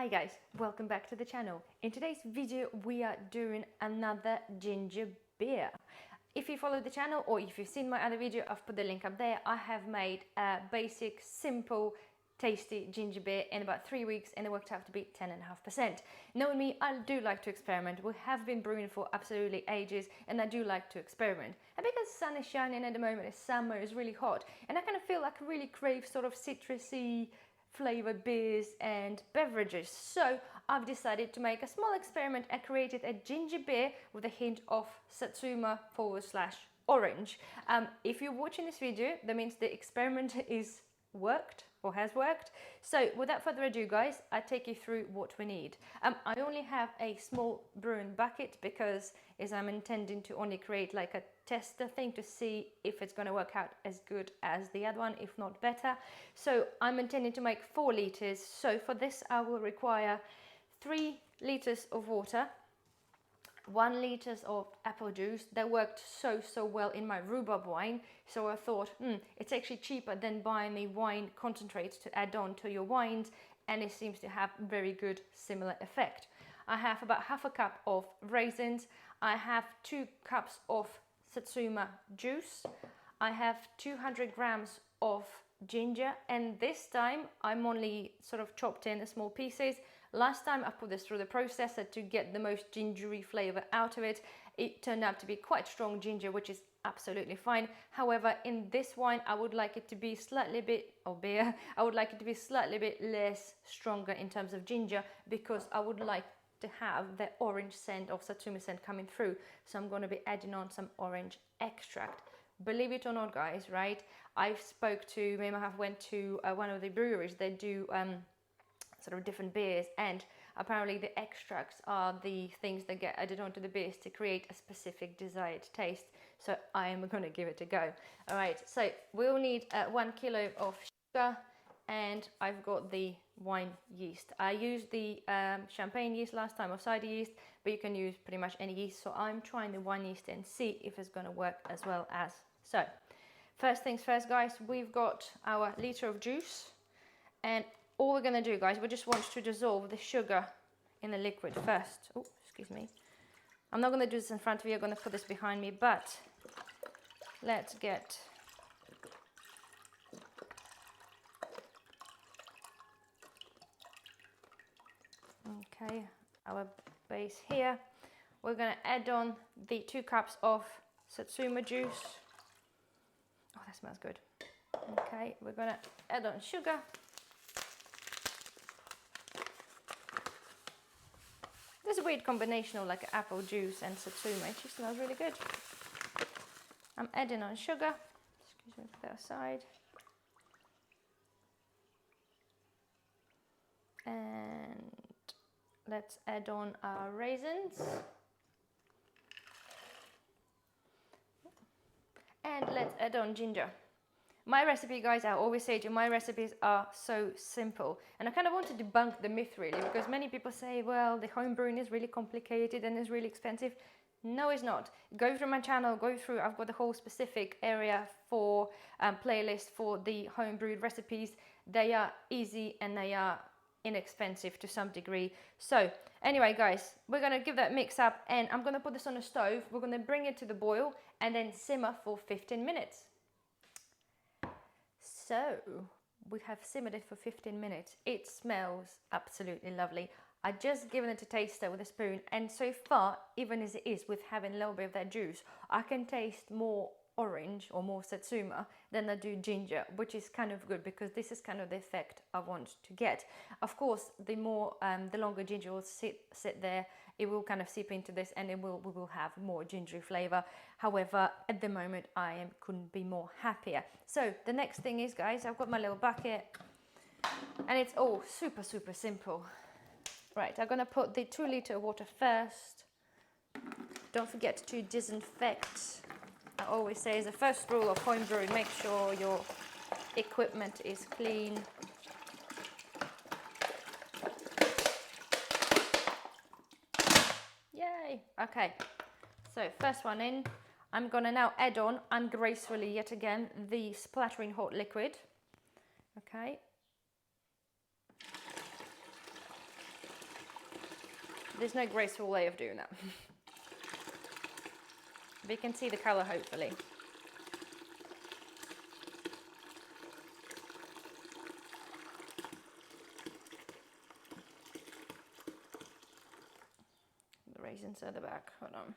Hi guys, welcome back to the channel. In today's video we are doing another ginger beer. If you follow the channel or if you've seen my other video, I've put the link up there. I have made a basic, simple, tasty ginger beer in about 3 weeks and it worked out to be 10.5%. Knowing me, I do like to experiment. We have been brewing for absolutely ages and I do like to experiment. And because the sun is shining at the moment, it's summer, it's really hot, and I kind of feel like I really crave sort of citrusy flavored beers and beverages. So I've decided to make a small experiment and created a ginger beer with a hint of Satsuma/orange. If you're watching this video, that means the experiment is worked or has worked. So without further ado guys, I take you through what we need. I only have a small brewing bucket because I'm intending to only create like a tester thing to see if it's going to work out as good as the other one, if not better. So I'm intending to make 4 liters. So for this I will require 3 liters of water, 1 liter of apple juice. That worked so well in my rhubarb wine, so I thought it's actually cheaper than buying the wine concentrates to add on to your wines, and it seems to have very good similar effect. I have about half a cup of raisins. I have 2 cups of Satsuma juice. I have 200 grams of ginger, and this time I'm only sort of chopped in small pieces. Last time I put this through the processor to get the most gingery flavor out of it. It turned out to be quite strong ginger, which is absolutely fine. However, in this wine I would like it to be slightly bit, or beer, I would like it to be slightly bit less stronger in terms of ginger, because I would like to have the orange scent of Satsuma scent coming through. So I'm going to be adding on some orange extract. Believe it or not guys, right, I went to one of the breweries. They do sort of different beers, and apparently the extracts are the things that get added onto the beers to create a specific desired taste. So I am going to give it a go. All right, so we'll need 1 kilo of sugar, and I've got the wine yeast. I used the champagne yeast last time, or cider yeast, but you can use pretty much any yeast. So I'm trying the wine yeast and see if it's going to work as well as. So first things first guys, we've got our liter of juice, and all we're going to do guys, we just want to dissolve the sugar in the liquid first. Oh, excuse me. I'm not going to do this in front of you, I'm going to put this behind me, but let's get our base here. We're going to add on the 2 cups of Satsuma juice. Oh, that smells good. Okay, we're going to add on sugar. There's a weird combination of like apple juice and Satsuma. It just smells really good. I'm adding on sugar. Excuse me, put that aside. And let's add on our raisins. And let's add on ginger. My recipe, guys, I always say to you, my recipes are so simple. And I kind of want to debunk the myth, really, because many people say, well, the home brewing is really complicated and it's really expensive. No, it's not. Go through my channel, I've got a whole specific area for playlist for the home brewed recipes. They are easy and they are inexpensive to some degree. So anyway, guys, we're going to give that mix up, and I'm going to put this on the stove. We're going to bring it to the boil and then simmer for 15 minutes. So we have simmered it for 15 minutes. It smells absolutely lovely. I just given it a taster with a spoon, and so far, even as it is with having a little bit of that juice, I can taste more orange or more Satsuma than I do ginger, which is kind of good because this is kind of the effect I want to get. Of course, the longer ginger will sit there, it will kind of seep into this, and we will have more gingery flavor. However, at the moment I couldn't be more happier. So the next thing is, guys, I've got my little bucket, and it's all super simple. Right, I'm gonna put the 2 liter water first. Don't forget to disinfect. I always say, as the first rule of home brewing, make sure your equipment is clean. Yay! Okay, so first one in. I'm gonna now add on, ungracefully yet again, the splattering hot liquid. Okay. There's no graceful way of doing that. But you can see the color, hopefully. The raisins at the back, hold on.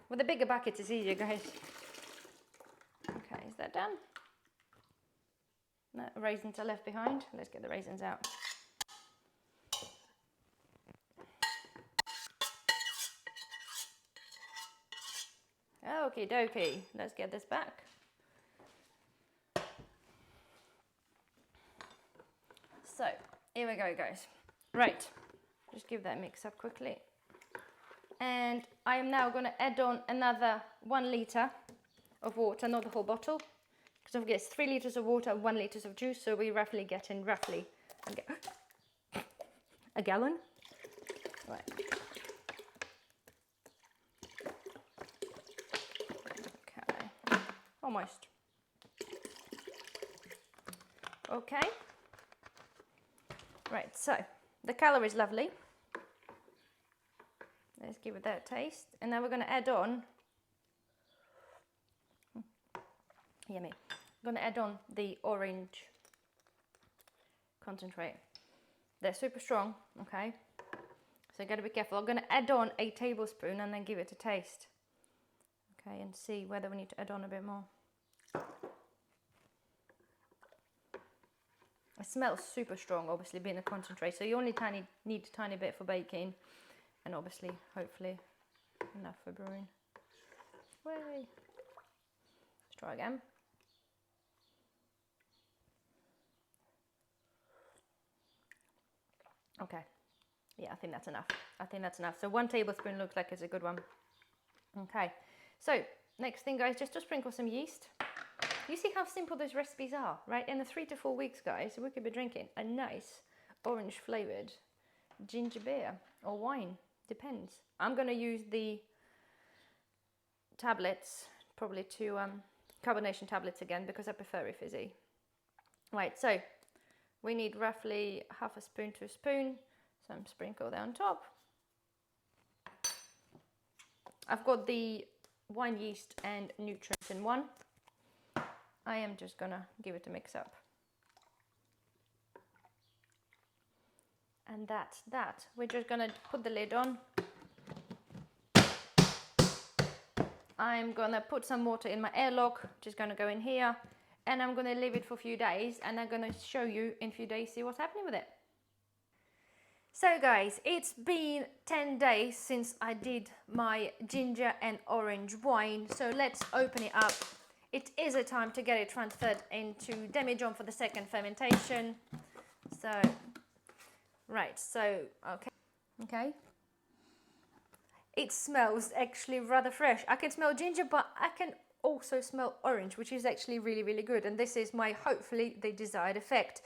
With the bigger buckets it's easier, guys. Okay, is that done? No, raisins are left behind. Let's get the raisins out. Okie dokie, let's get this back. So, here we go, guys. Right, just give that mix up quickly. And I am now going to add on another 1 litre of water, not the whole bottle. Because don't forget, it's 3 litres of water, 1 litre of juice, so we roughly get in a gallon. Right. Okay, almost. Okay. Right, so the colour is lovely. Let's give it that taste. And now we're going to add on, yummy. I'm going to add on the orange concentrate. They're super strong, okay? So you got to be careful. I'm going to add on a tablespoon and then give it a taste. Okay, and see whether we need to add on a bit more. It smells super strong, obviously, being a concentrate. So you only need a tiny bit for baking. And obviously, hopefully, enough for brewing. Way. Let's try again. Okay. Yeah, I think that's enough. I think that's enough. So 1 tablespoon looks like it's a good one. Okay. So next thing, guys, just to sprinkle some yeast. You see how simple those recipes are, right? In the 3 to 4 weeks, guys, we could be drinking a nice orange flavored ginger beer or wine. Depends. I'm going to use the tablets, probably 2 carbonation tablets again, because I prefer it fizzy. Right, so we need roughly half a spoon to a spoon, some sprinkle there on top. I've got the wine yeast and nutrients in one. I am just going to give it a mix up. And that's that. We're just going to put the lid on. I'm going to put some water in my airlock, just going to go in here. And I'm going to leave it for a few days. And I'm going to show you in a few days, see what's happening with it. So guys, it's been 10 days since I did my ginger and orange wine. So let's open it up. It is a time to get it transferred into demijohn for the second fermentation. So... right, so, okay. It smells actually rather fresh. I can smell ginger, but I can also smell orange, which is actually really, really good. And this is hopefully, the desired effect.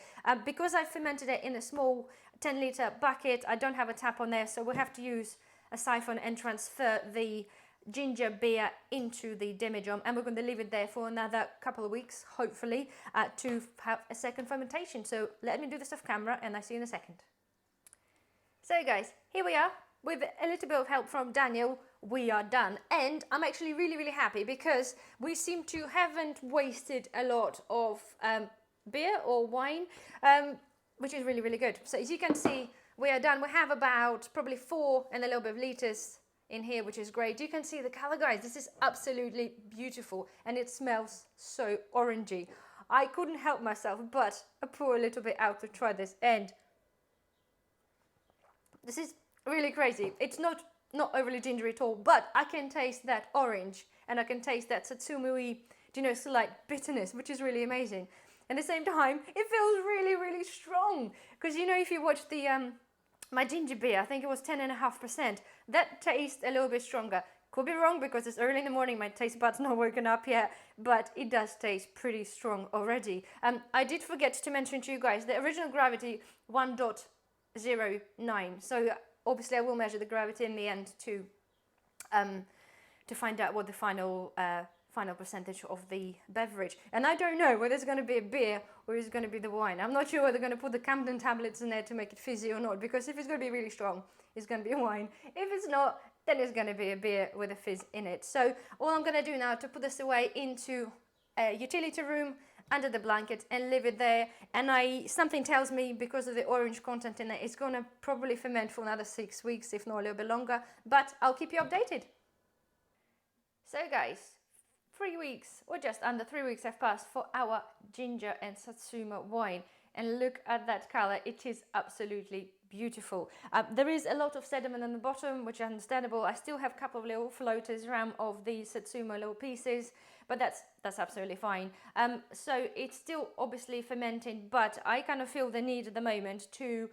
Because I fermented it in a small 10-litre bucket, I don't have a tap on there, so we'll have to use a siphon and transfer the ginger beer into the demijohn. And we're going to leave it there for another couple of weeks, hopefully, to have a second fermentation. So let me do this off camera, and I'll see you in a second. So guys, here we are. With a little bit of help from Daniel, we are done. And I'm actually really, really happy because we seem to haven't wasted a lot of beer or wine, which is really, really good. So as you can see, we are done. We have about probably 4 and a little bit of litres in here, which is great. You can see the colour, guys. This is absolutely beautiful and it smells so orangey. I couldn't help myself, but I pour a little bit out to try this, and this is really crazy. It's not overly gingery at all, but I can taste that orange and I can taste that satsumi, slight bitterness, which is really amazing. At the same time, it feels really, really strong. Because if you watch the my ginger beer, I think it was 10.5%. That tastes a little bit stronger. Could be wrong because it's early in the morning, my taste buds not working up yet, but it does taste pretty strong already. I did forget to mention to you guys, the original gravity 1.09. So obviously I will measure the gravity in the end to find out what the final final percentage of the beverage. And I don't know whether it's going to be a beer or it's going to be the wine. I'm not sure whether they're going to put the Camden tablets in there to make it fizzy or not, because if it's going to be really strong, it's going to be a wine. If it's not, then it's going to be a beer with a fizz in it. So all I'm going to do now to put this away into a utility room under the blanket and leave it there. And something tells me, because of the orange content in it, it's going to probably ferment for another 6 weeks, if not a little bit longer, but I'll keep you updated. So guys, 3 weeks, or just under 3 weeks have passed for our ginger and satsuma wine, and look at that color. It is absolutely beautiful. There is a lot of sediment on the bottom, which is understandable. I still have a couple of little floaters around of the satsuma little pieces, but that's absolutely fine. So it's still obviously fermenting, but I kind of feel the need at the moment to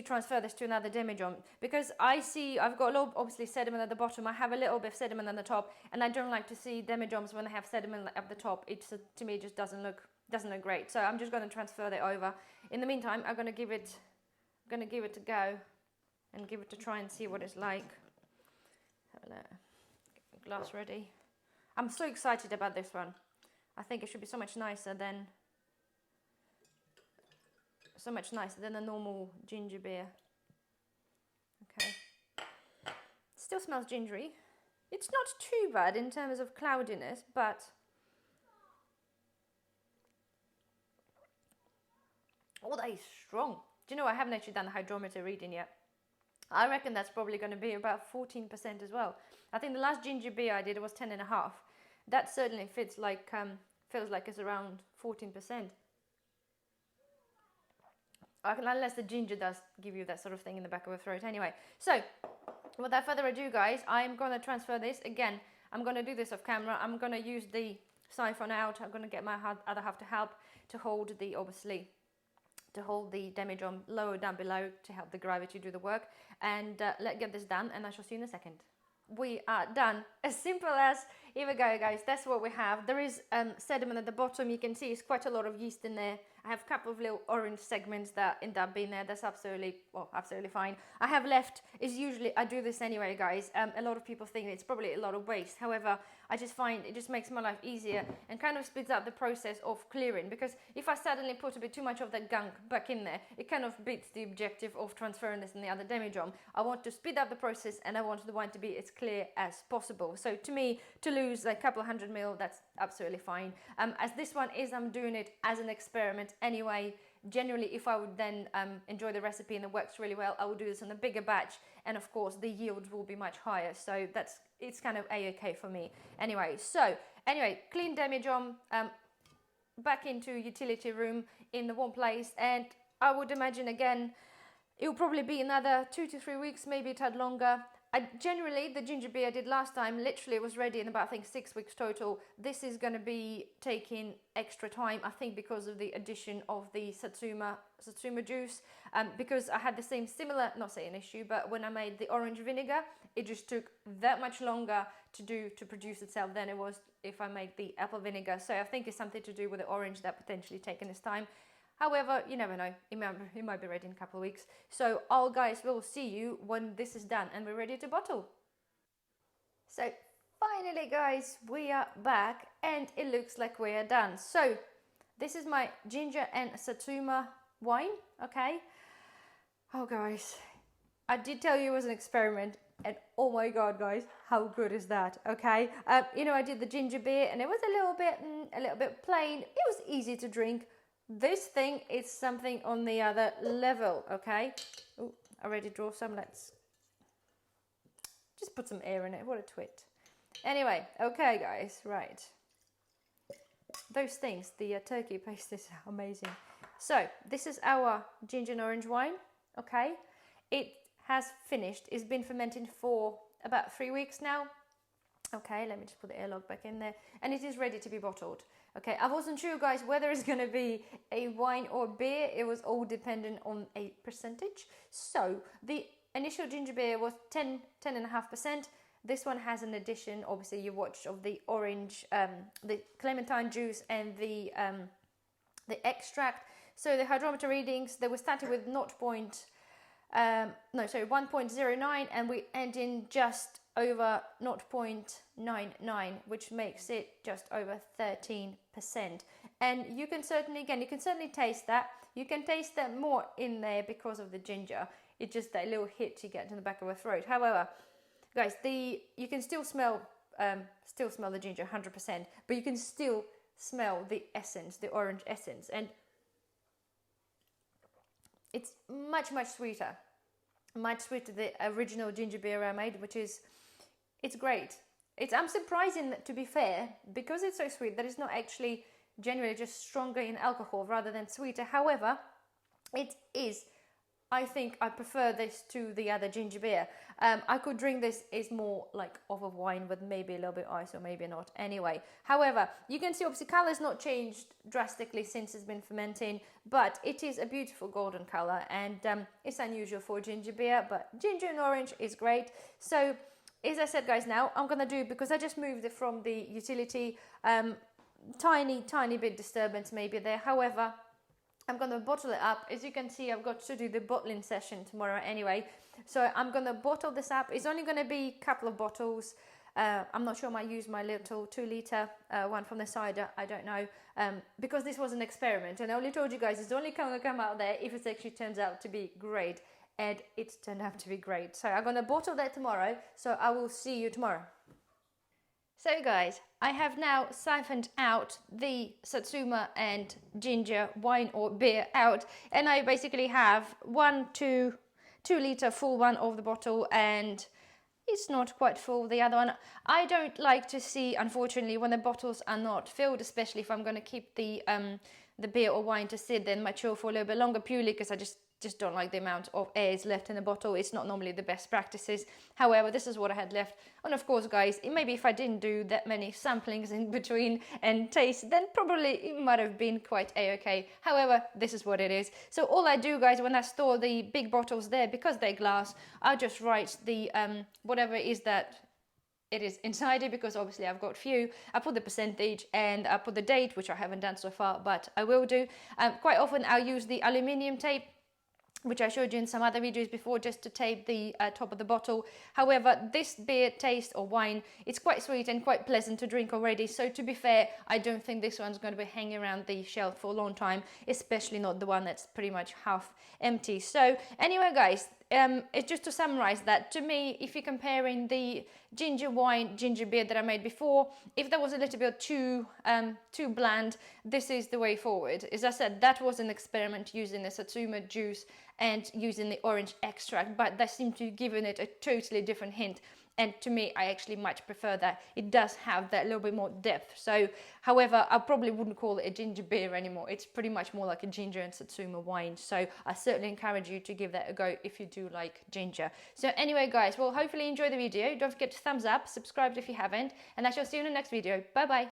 transfer this to another demijohn, because I've got a lot of obviously sediment at the bottom. I have a little bit of sediment on the top, and I don't like to see demijohns when they have sediment at the top. It's to me, it just doesn't look great. So I'm just going to transfer that over. In the meantime, I'm going to give it a go and give it a try and see what it's like. Have a glass ready. I'm so excited about this one. I think it should be so much nicer than a normal ginger beer. Okay. Still smells gingery. It's not too bad in terms of cloudiness, but oh, that is strong. Do you know, I haven't actually done the hydrometer reading yet. I reckon that's probably going to be about 14% as well. I think the last ginger beer I did was 10.5. That certainly feels like it's around 14%. Unless the ginger does give you that sort of thing in the back of the throat. Anyway, so without further ado, guys, I'm going to transfer this. Again, I'm going to do this off camera. I'm going to use the siphon out. I'm going to get my other half to help to hold the demijohn lower down below to help the gravity do the work. And let's get this done, and I shall see you in a second. We are done. As simple as, here we go, guys. That's what we have. There is sediment at the bottom. You can see it's quite a lot of yeast in there. I have a couple of little orange segments that end up being there. That's absolutely fine. I have left, is usually, I do this anyway, guys. A lot of people think it's probably a lot of waste. However, I just find it just makes my life easier and kind of speeds up the process of clearing, because if I suddenly put a bit too much of that gunk back in there, it kind of beats the objective of transferring this in the other demijohn. I want to speed up the process, and I want the wine to be as clear as possible. So to me, to lose a couple of 100 ml, that's absolutely fine. As this one is, I'm doing it as an experiment anyway. Generally, if I would then enjoy the recipe and it works really well, I will do this on a bigger batch, and of course the yields will be much higher, so it's kind of a-okay for me. Anyway, clean demijohn, back into utility room in the warm place, and I would imagine again it will probably be another 2 to 3 weeks, maybe a tad longer. Generally, the ginger beer I did last time literally was ready in about, I think, 6 weeks total. This is going to be taking extra time, I think, because of the addition of the satsuma juice. Because I had the similar, not saying issue, but when I made the orange vinegar, it just took that much longer to produce itself than it was if I made the apple vinegar. So I think it's something to do with the orange that potentially taken its time. However, you never know, it might be ready in a couple of weeks. So all guys, will see you when this is done and we're ready to bottle. So finally, guys, we are back and it looks like we are done. So this is my ginger and satsuma wine, okay? Oh guys, I did tell you it was an experiment, and oh my god, guys, how good is that? Okay, I did the ginger beer and it was a little bit plain. It was easy to drink. This thing is something on the other level, okay? Oh, I already draw some. Let's just put some air in it. What a twit. Anyway, okay, guys, right. Those things, the turkey paste is amazing. So this is our ginger and orange wine, okay? It has finished. It's been fermenting for about 3 weeks now. Okay, let me just put the airlock back in there. And it is ready to be bottled. Okay, I wasn't sure, guys, whether it's going to be a wine or beer. It was all dependent on a percentage. So the initial ginger beer was 10.5%. This one has an addition, obviously you watched, of the orange, the clementine juice and the extract. So the hydrometer readings, they were started with 0.0 no, sorry, 1.09, and we end in just over 0.99, which makes it just over 13%. And you can certainly, again, you can certainly taste that. You can taste that more in there because of the ginger. It's just that little hit you get in the back of the throat. However, guys, you can still smell the ginger 100%, but you can still smell the essence, the orange essence, and it's much sweeter, the original ginger beer I made, which is, it's great. I'm surprised, to be fair, because it's so sweet, that it's not actually genuinely just stronger in alcohol rather than sweeter. However, it is, I think I prefer this to the other ginger beer. I could drink this as more like of a wine with maybe a little bit ice or maybe not. Anyway, however, you can see obviously color has not changed drastically since it's been fermenting, but it is a beautiful golden color, and it's unusual for ginger beer, but ginger and orange is great. So as I said, guys, now I'm gonna do, because I just moved it from the utility, tiny bit disturbance maybe there. However, I'm going to bottle it up. As you can see, I've got to do the bottling session tomorrow anyway. So I'm going to bottle this up. It's only going to be a couple of bottles. I'm not sure I might use my little 2-litre one from the cider. I don't know. Because this was an experiment. And I only told you guys it's only going to come out there if it actually turns out to be great. And it's turned out to be great. So I'm going to bottle that tomorrow. So I will see you tomorrow. So guys, I have now siphoned out the Satsuma and ginger wine or beer out, and I basically have 2-litre full one of the bottle, and it's not quite full, the other one. I don't like to see, unfortunately, when the bottles are not filled, especially if I'm going to keep the beer or wine to sit there and mature for a little bit longer, purely because I just don't like the amount of air is left in the bottle. It's not normally the best practices. However, this is what I had left. And of course, guys, maybe if I didn't do that many samplings in between and taste, then probably it might have been quite a-okay. However, this is what it is. So all I do, guys, when I store the big bottles there, because they're glass, I'll just write the whatever it is that it is inside it, because obviously I've got few. I put the percentage and I put the date, which I haven't done so far, but I will do. Quite often I'll use the aluminium tape, which I showed you in some other videos before, just to tape the top of the bottle. However, this beer taste or wine, it's quite sweet and quite pleasant to drink already. So to be fair, I don't think this one's going to be hanging around the shelf for a long time, especially not the one that's pretty much half empty. So anyway, guys, it's just to summarize that, to me, if you're comparing the ginger wine, ginger beer that I made before, if that was a little bit too bland, this is the way forward. As I said, that was an experiment using the Satsuma juice and using the orange extract, but that seemed to give it a totally different hint. And to me, I actually much prefer that. It does have that little bit more depth. So, however, I probably wouldn't call it a ginger beer anymore. It's pretty much more like a ginger and Satsuma wine. So I certainly encourage you to give that a go if you do like ginger. So anyway, guys, well, hopefully you enjoy the video. Don't forget to thumbs up, subscribe if you haven't, and I shall see you in the next video. Bye-bye.